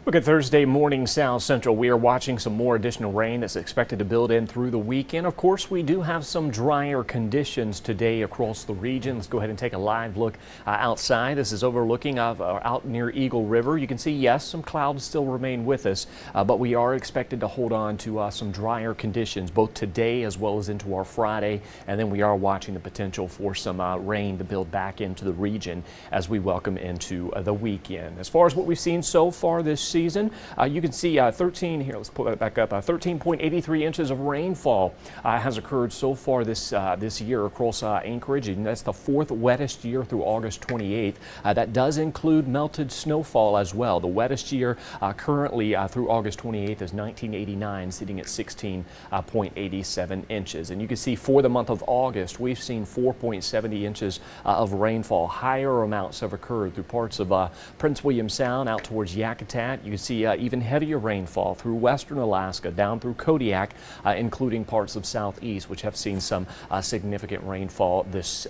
Look at Thursday morning South Central. We are watching some more additional rain that's expected to build in through the weekend. Of course, we do have some drier conditions today across the region. Let's go ahead and take a live look outside. This is overlooking out near Eagle River. You can see, yes, some clouds still remain with us, but we are expected to hold on to some drier conditions both today as well as into our Friday. And then we are watching the potential for some rain to build back into the region as we welcome into the weekend. As far as what we've seen so far this season, you can see 13 13.83 inches of rainfall has occurred so far this year across Anchorage, and that's the fourth wettest year through August 28th. That does include melted snowfall as well. The wettest year currently through August 28th is 1989, sitting at 16.87 inches. And you can see for the month of August, we've seen 4.70 inches of rainfall. Higher amounts have occurred through parts of Prince William Sound out towards Yakutat. You can see even heavier rainfall through western Alaska, down through Kodiak, including parts of southeast, which have seen some significant rainfall this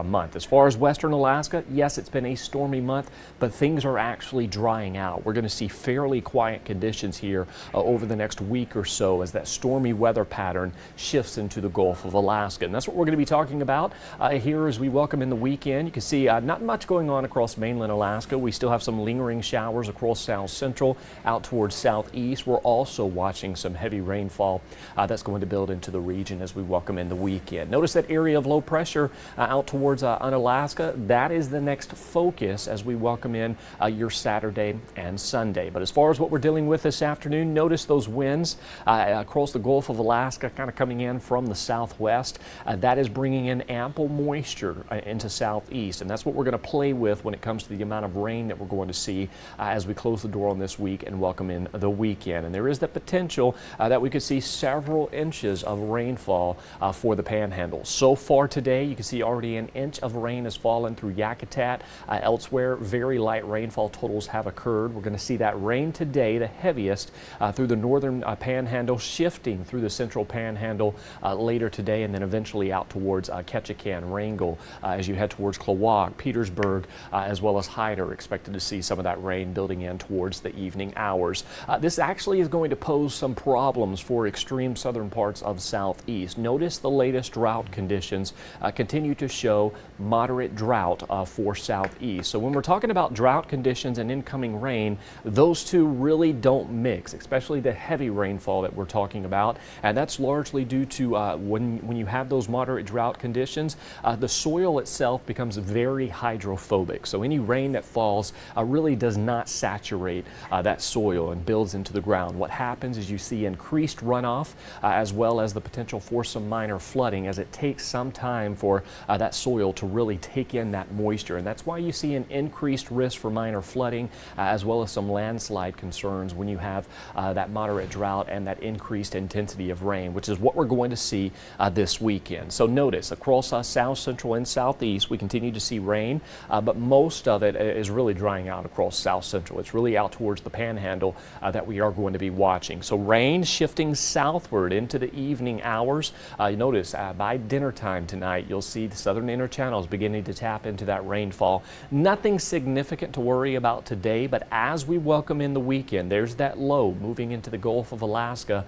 month. As far as western Alaska, yes, it's been a stormy month, but things are actually drying out. We're going to see fairly quiet conditions here over the next week or so as that stormy weather pattern shifts into the Gulf of Alaska. And that's what we're going to be talking about here as we welcome in the weekend. You can see not much going on across mainland Alaska. We still have some lingering showers across South Central out towards southeast. We're also watching some heavy rainfall that's going to build into the region as we welcome in the weekend. Notice that area of low pressure out towards Unalaska. That is the next focus as we welcome in your Saturday and Sunday. But as far as what we're dealing with this afternoon, notice those winds across the Gulf of Alaska kind of coming in from the southwest. That is bringing in ample moisture into southeast, and that's what we're going to play with when it comes to the amount of rain that we're going to see as we close the door on this week and welcome in the weekend. And there is the potential that we could see several inches of rainfall for the Panhandle. So far today, you can see already an inch of rain has fallen through Yakutat. Elsewhere, very light rainfall totals have occurred. We're going to see that rain today, the heaviest through the northern Panhandle, shifting through the central Panhandle later today, and then eventually out towards Ketchikan, Wrangell, as you head towards Klawock, Petersburg, as well as Hyder. Expected to see some of that rain building in towards the evening hours. This actually is going to pose some problems for extreme southern parts of southeast. Notice the latest drought conditions continue to show moderate drought for southeast. So when we're talking about drought conditions and incoming rain, those two really don't mix, especially the heavy rainfall that we're talking about. And that's largely due to when you have those moderate drought conditions, the soil itself becomes very hydrophobic. So any rain that falls really does not saturate that soil and builds into the ground. What happens is you see increased runoff as well as the potential for some minor flooding, as it takes some time for that soil to really take in that moisture. And that's why you see an increased risk for minor flooding as well as some landslide concerns when you have that moderate drought and that increased intensity of rain, which is what we're going to see this weekend. So notice across South Central and Southeast, we continue to see rain, but most of it is really drying out across South Central. It's really out towards the Panhandle that we are going to be watching. So rain shifting southward into the evening hours. Notice by dinner time tonight, you'll see the southern inner channels beginning to tap into that rainfall. Nothing significant to worry about today, but as we welcome in the weekend, there's that low moving into the Gulf of Alaska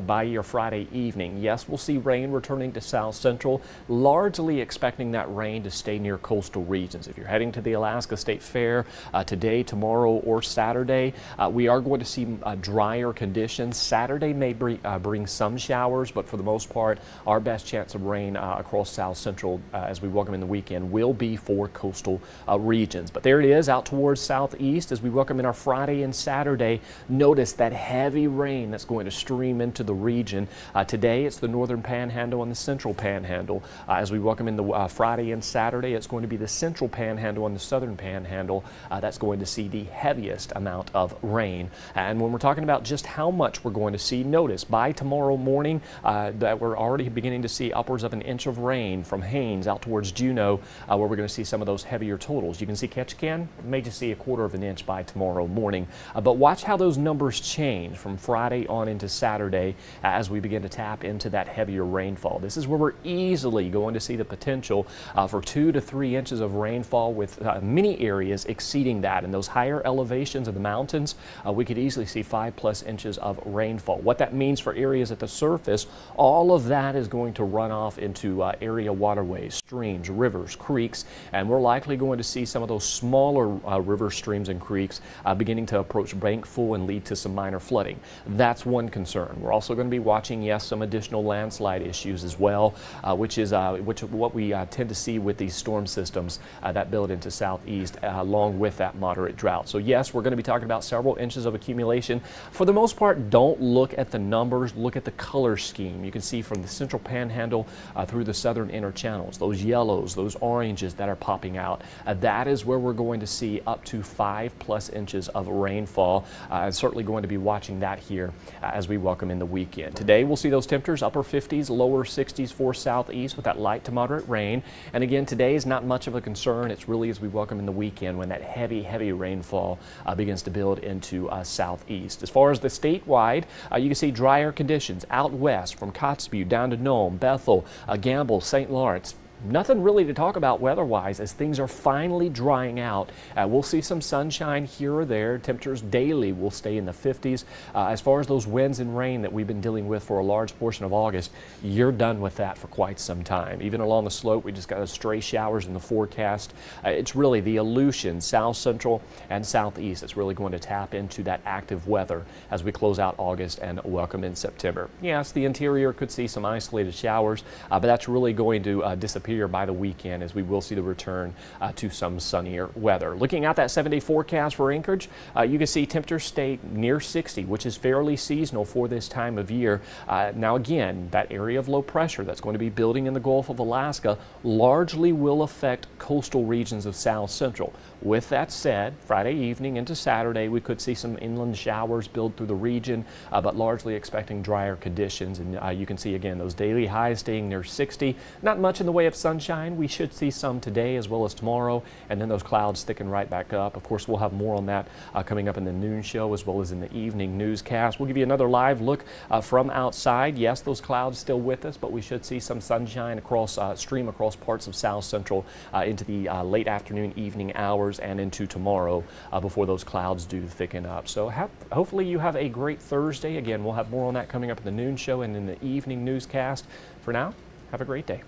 by your Friday evening. Yes, we'll see rain returning to South Central, largely expecting that rain to stay near coastal regions. If you're heading to the Alaska State Fair today, tomorrow, or Saturday, we are going to see drier conditions. Saturday may bring some showers, but for the most part, our best chance of rain across South Central as we welcome in the weekend will be for coastal regions. But there it is out towards southeast as we welcome in our Friday and Saturday. Notice that heavy rain that's going to stream into the region. Today, it's the northern Panhandle and the central Panhandle. As we welcome in the Friday and Saturday, it's going to be the central Panhandle and the southern Panhandle that's going to see the heaviest amount of rain. And when we're talking about just how much we're going to see, notice by tomorrow morning that we're already beginning to see upwards of an inch of rain from Haines out towards Juneau, where we're going to see some of those heavier totals. You can see Ketchikan, may just see a quarter of an inch by tomorrow morning. But watch how those numbers change from Friday on into Saturday as we begin to tap into that heavier rainfall. This is where we're easily going to see the potential for 2 to 3 inches of rainfall, with many areas exceeding that. And those higher elevations of the mountains, we could easily see 5+ inches of rainfall. What that means for areas at the surface, all of that is going to run off into area waterways, streams, rivers, creeks, and we're likely going to see some of those smaller river streams and creeks beginning to approach bank full and lead to some minor flooding. That's one concern. We're also going to be watching, yes, some additional landslide issues as well, which what we tend to see with these storm systems that build into southeast along with that moderate drought. So yes, we're going to be talking about several inches of accumulation. For the most part, don't look at the numbers, look at the color scheme. You can see from the central panhandle through the southern inner channels, those yellows, those oranges that are popping out. That is where we're going to see up to 5+ inches of rainfall. Certainly going to be watching that here as we welcome in the weekend. Today we'll see those temperatures upper 50s, lower 60s for southeast with that light to moderate rain. And again, today is not much of a concern. It's really as we welcome in the weekend when that heavy rainfall begins to build into southeast. As far as the statewide, you can see drier conditions out west from Kotzebue down to Nome, Bethel, Gamble, St. Lawrence. Nothing really to talk about weather-wise as things are finally drying out. We'll see some sunshine here or there. Temperatures daily will stay in the 50s. As far as those winds and rain that we've been dealing with for a large portion of August, you're done with that for quite some time. Even along the slope, we just got stray showers in the forecast. It's really the Aleutian, south central, and southeast that's really going to tap into that active weather as we close out August and welcome in September. Yes, the interior could see some isolated showers, but that's really going to disappear by the weekend as we will see the return to some sunnier weather. Looking at that 7-day forecast for Anchorage, you can see temperatures stay near 60, which is fairly seasonal for this time of year. Now again, that area of low pressure that's going to be building in the Gulf of Alaska largely will affect coastal regions of South Central. With that said, Friday evening into Saturday, we could see some inland showers build through the region, but largely expecting drier conditions. And you can see again those daily highs staying near 60. Not much in the way of sunshine. We should see some today as well as tomorrow, and then those clouds thicken right back up. Of course, we'll have more on that coming up in the noon show as well as in the evening newscast. We'll give you another live look from outside. Yes, those clouds still with us, but we should see some sunshine across stream across parts of South Central into the late afternoon, evening hours and into tomorrow before those clouds do thicken up. So hopefully you have a great Thursday. Again, we'll have more on that coming up in the noon show and in the evening newscast. For now, have a great day.